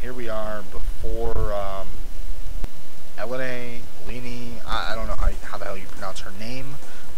here we are before Elinee, I don't know how the hell you pronounce her name,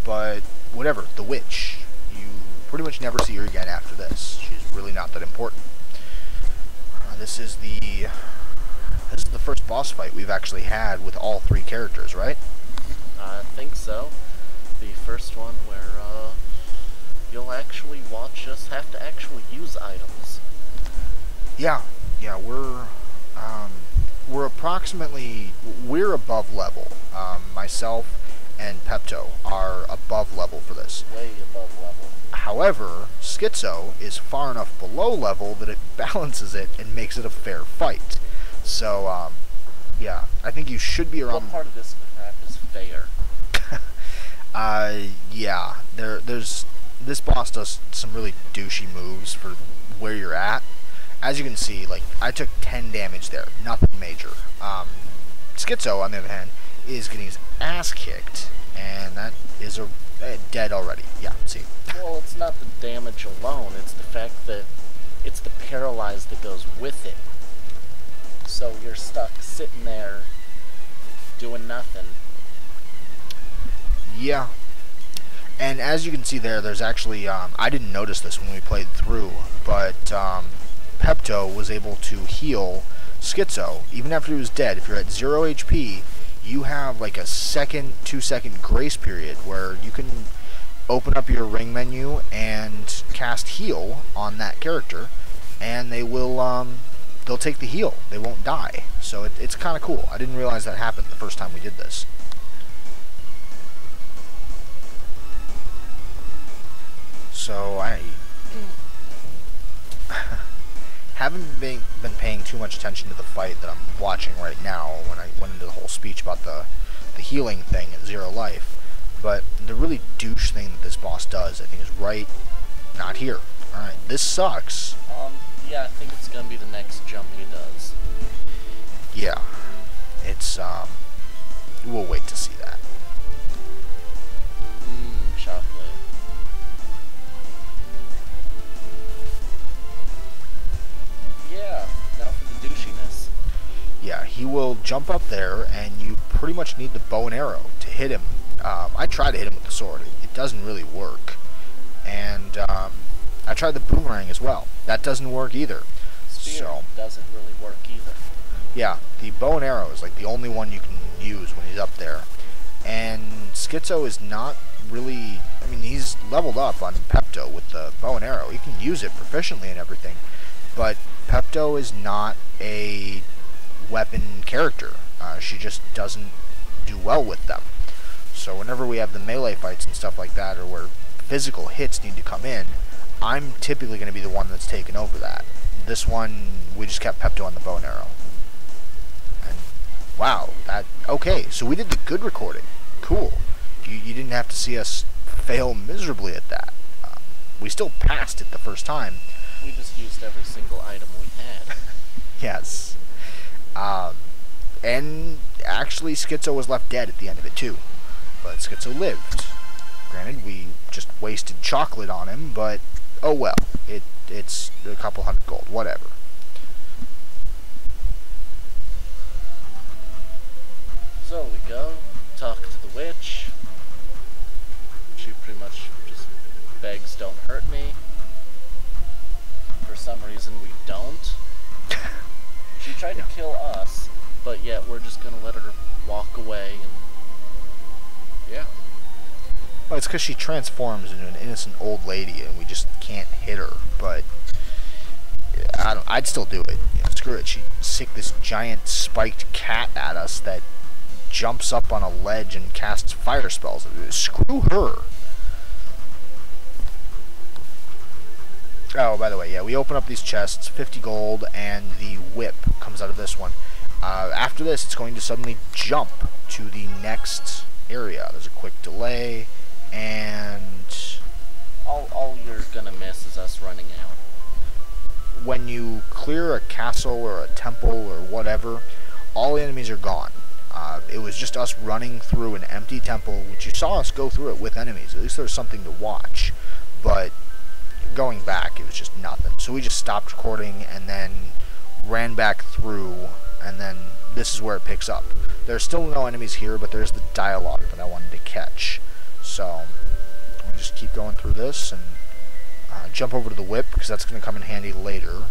but whatever, the witch. You pretty much never see her again after this. She's really not that important. This is the first boss fight we've actually had with all three characters, right? I think so. The first one where you'll actually watch us have to actually use items. Yeah, we're approximately, we're above level. Myself and Pepto are above level for this. Way above level. However, Schizo is far enough below level that it balances it and makes it a fair fight. So, yeah, I think you should be around... What part of this crap is fair? Yeah, this boss does some really douchey moves for where you're at. As you can see, like, I took 10 damage there, nothing major. Schizo, on the other hand, is getting his ass kicked, and that is dead already. Yeah, see. Well, it's not the damage alone, it's the fact that it's the paralyzed that goes with it. So you're stuck sitting there doing nothing. Yeah. And as you can see there's actually, I didn't notice this when we played through, but Pepto was able to heal Schizo, even after he was dead. If you're at 0 HP, you have like a 2-second grace period where you can open up your ring menu and cast heal on that character, and they will, they'll take the heal. They won't die. So it's kind of cool. I didn't realize that happened the first time we did this. So I haven't been paying too much attention to the fight that I'm watching right now when I went into the whole speech about the healing thing at 0 life. But the really douche thing that this boss does, I think, is right not here. Alright, this sucks. Yeah, I think it's gonna be the next jump he does. Yeah. It's, we'll wait to see that. Chocolate. Yeah, now for the douchiness. Yeah, he will jump up there, and you pretty much need the bow and arrow to hit him. I tried to hit him with the sword. It doesn't really work. And I tried the boomerang as well. That doesn't work either. Spear doesn't really work either. Yeah, the bow and arrow is like the only one you can use when he's up there. And Schizo is not really... I mean, he's leveled up on Pepto with the bow and arrow. He can use it proficiently and everything. But Pepto is not a weapon character. She just doesn't do well with them. So whenever we have the melee fights and stuff like that, or where physical hits need to come in, I'm typically going to be the one that's taken over that. This one, we just kept Pepto on the bow and arrow. And wow, okay, so we did the good recording. Cool. You didn't have to see us fail miserably at that. We still passed it the first time. We just used every single item we had. Yes. And actually, Schizo was left dead at the end of it too. But Schizo lived. Granted, we just wasted chocolate on him, but oh well. It's a couple hundred gold, whatever. So we go, talk to the witch. She pretty much just begs, don't hurt me. For some reason we don't. She tried to kill us, but yet we're just gonna let her walk away and yeah. Well, it's because she transforms into an innocent old lady, and we just can't hit her. But I'd still do it. You know, screw it. She'd sick this giant spiked cat at us that jumps up on a ledge and casts fire spells. Screw her. Oh, by the way, yeah, we open up these chests, 50 gold, and the whip comes out of this one. After this, it's going to suddenly jump to the next area. There's a quick delay, and all you're gonna miss is us running out. When you clear a castle or a temple or whatever, all the enemies are gone. It was just us running through an empty temple, which you saw us go through it with enemies. At least there was something to watch. But going back, it was just nothing. So we just stopped recording, and then ran back through, and then this is where it picks up. There's still no enemies here, but there's the dialogue that I wanted to catch. So I'll just keep going through this and jump over to the whip, because that's going to come in handy later.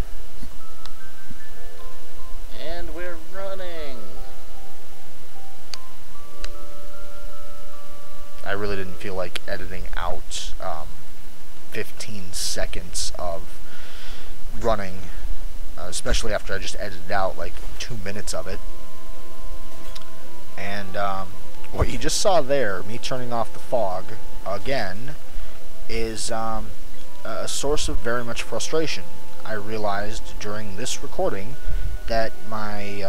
And we're running. I really didn't feel like editing out 15 seconds of running, especially after I just edited out like 2 minutes of it. And what you just saw there, me turning off the fog again, is a source of very much frustration. I realized during this recording that my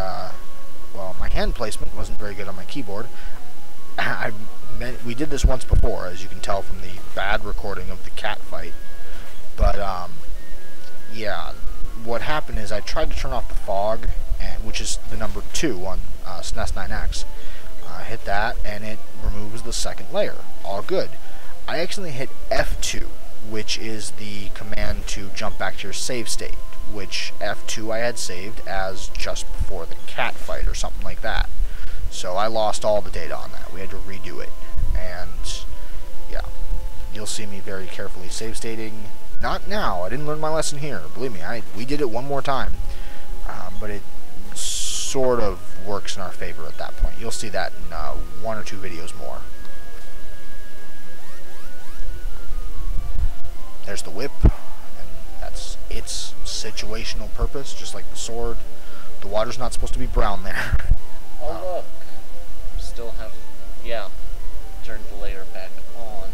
hand placement wasn't very good on my keyboard. We did this once before, as you can tell from the bad recording of the cat fight. But yeah, what happened is I tried to turn off the fog, which is the number 2 on SNES 9X. Hit that, and it removes the second layer. All good. I actually hit F2, which is the command to jump back to your save state, which F2 I had saved as just before the cat fight or something like that. So I lost all the data on that. We had to redo it. And yeah, you'll see me very carefully save stating. Not now. I didn't learn my lesson here. Believe me, we did it one more time. But it sort of works in our favor at that point. You'll see that in 1 or 2 videos more. There's the whip, and that's its situational purpose, just like the sword. The water's not supposed to be brown there. Oh look, still have, yeah, turned the layer back on.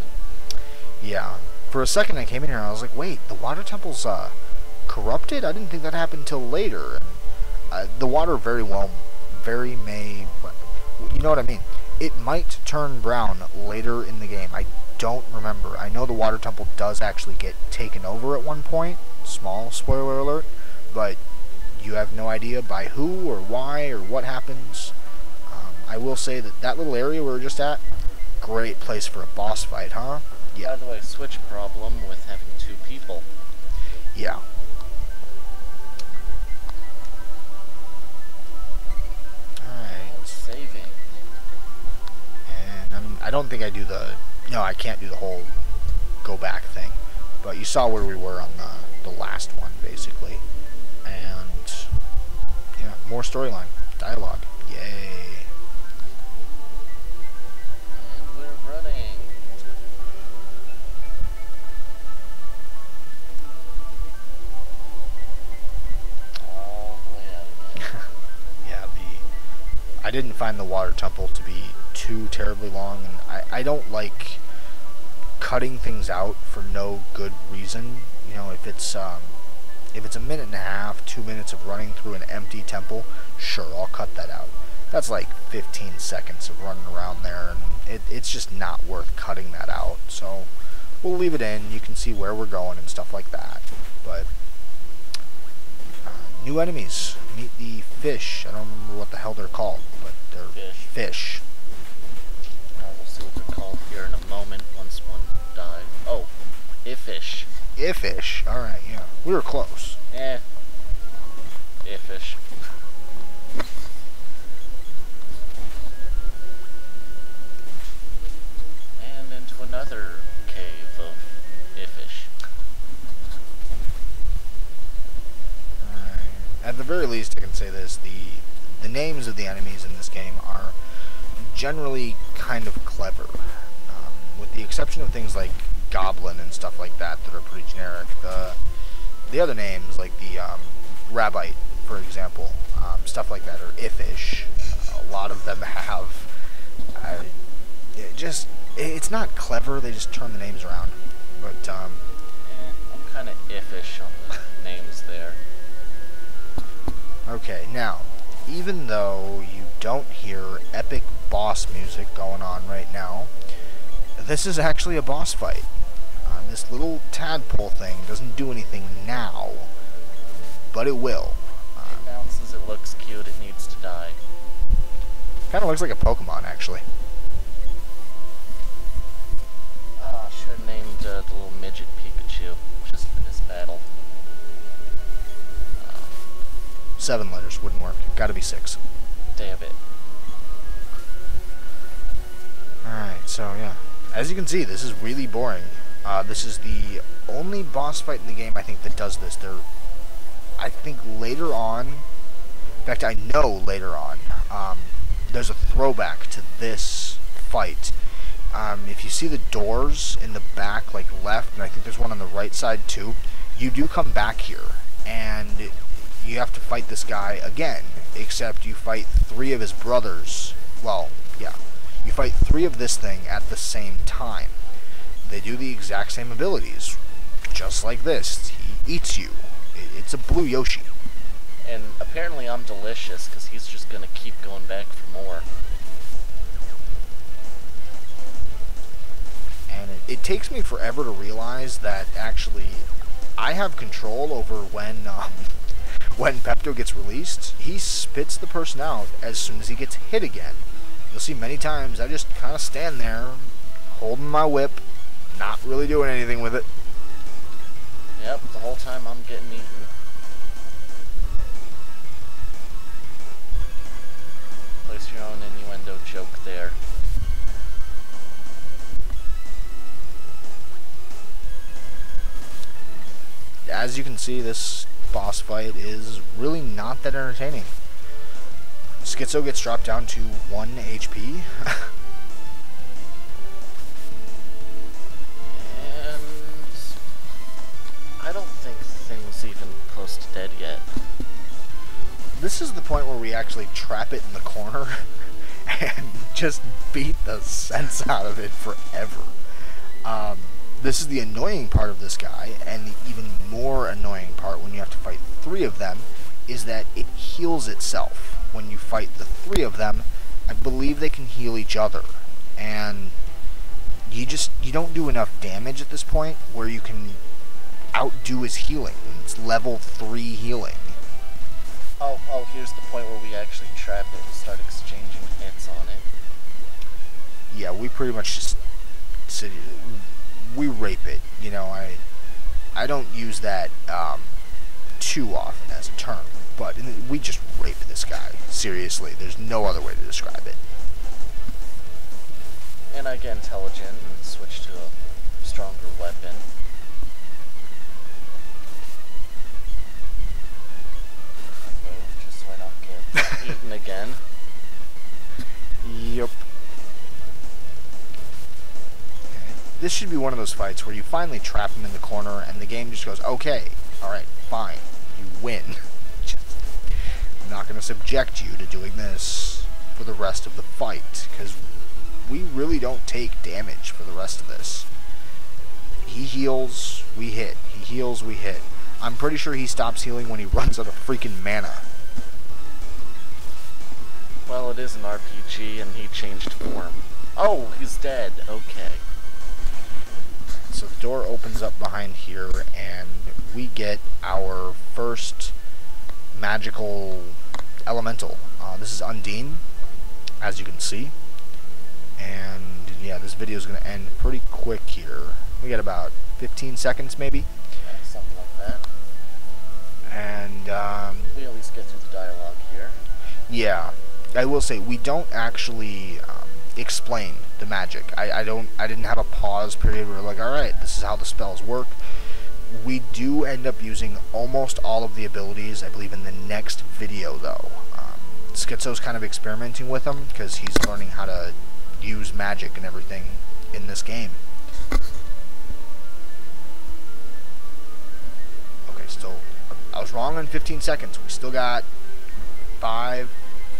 Yeah, for a second I came in here and I was like, wait, the water temple's corrupted? I didn't think that happened until later. And, the water very may, you know what I mean? It might turn brown later in the game. I don't remember. I know the water temple does actually get taken over at one point. Small spoiler alert. But you have no idea by who or why or what happens. I will say that that little area we were just at, great place for a boss fight, huh? Yeah. By the way, switch problem with having 2 people. Yeah. Alright. Saving. And I don't think I do the... No, I can't do the whole go back thing. But you saw where we were on the last one, basically. And yeah, more storyline. Dialogue. Yay. And we're running. All the way out again. Yeah, I didn't find the water temple to be too terribly long, and I don't like cutting things out for no good reason. You know, if it's a minute and a half, 2 minutes of running through an empty temple, sure, I'll cut that out. That's like 15 seconds of running around there, and it's just not worth cutting that out. So we'll leave it in. You can see where we're going and stuff like that. But new enemies. Meet the fish. I don't remember what the hell they're called, but they're fish. We'll see what they're called here in a moment once one dies. Oh, Iffish. Iffish. Alright, yeah. We were close. Iffish. And into another cave of Iffish. Alright. At the very least, I can say this. The names of the enemies in this game are generally kind of clever. With the exception of things like Goblin and stuff like that are pretty generic. The other names, like the Rabbite, for example, stuff like that, or Iffish, a lot of them have. It's not clever, they just turn the names around. But, I'm kind of iffish on the names there. Okay, now, even though you don't hear epic boss music going on right now, this is actually a boss fight. This little tadpole thing doesn't do anything now, but it will. It bounces, it looks cute, it needs to die. Kind of looks like a Pokemon, actually. Oh, I should have named the little midget Pikachu just for this battle. 7 letters wouldn't work. Gotta be 6. Damn it. Alright, so yeah. As you can see, this is really boring. This is the only boss fight in the game, I think, that does this. I think later on, in fact, I know later on, there's a throwback to this fight. If you see the doors in the back, like left, and I think there's one on the right side too, you do come back here, and you have to fight this guy again, except you fight 3 of his brothers. Well, yeah. You fight 3 of this thing at the same time. They do the exact same abilities, just like this. He eats you. It's a blue Yoshi. And apparently I'm delicious, because he's just going to keep going back for more. And it takes me forever to realize that actually I have control over when Pepto gets released. He spits the person out as soon as he gets hit again. You'll see many times I just kind of stand there, holding my whip, not really doing anything with it. Yep, the whole time I'm getting eaten. Place your own innuendo joke there. As you can see, this boss fight is really not that entertaining. Schizo gets dropped down to 1 HP. And I don't think the thing was even close to dead yet. This is the point where we actually trap it in the corner and just beat the sense out of it forever. This is the annoying part of this guy, and the even more annoying part when you have to fight 3 of them is that it heals itself. When you fight the 3 of them, I believe they can heal each other, and you don't do enough damage at this point where you can outdo his healing. It's level 3 healing. Oh, here's the point where we actually trap it and start exchanging hits on it. Yeah, we pretty much just we rape it. You know, I don't use that too often as a term, but we just rape this guy. Seriously, there's no other way to describe it. And I get intelligent and switch to a stronger weapon. Move just so I don't get eaten again. Yep. This should be one of those fights where you finally trap him in the corner and the game just goes, okay, alright, fine, you win. I'm not going to subject you to doing this for the rest of the fight, because we really don't take damage for the rest of this. He heals, we hit. He heals, we hit. I'm pretty sure he stops healing when he runs out of freaking mana. Well, it is an RPG and he changed form. Oh, he's dead. Okay. So the door opens up behind here, and we get our first magical elemental. This is Undine, as you can see. And yeah, this video is going to end pretty quick here. We got about 15 seconds maybe. Yeah, something like that. And we at least get through the dialogue here. Yeah, I will say we don't actually explain the magic. I didn't have a pause period where we're like, alright, this is how the spells work. We do end up using almost all of the abilities, I believe, in the next video though. Schizo's kind of experimenting with them because he's learning how to use magic and everything in this game. Okay, still, I was wrong on 15 seconds. We still got 5,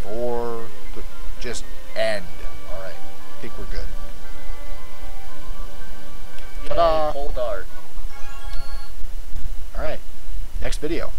4, just end. Alright, I think we're good. Ta-da! Hold art. Alright, next video.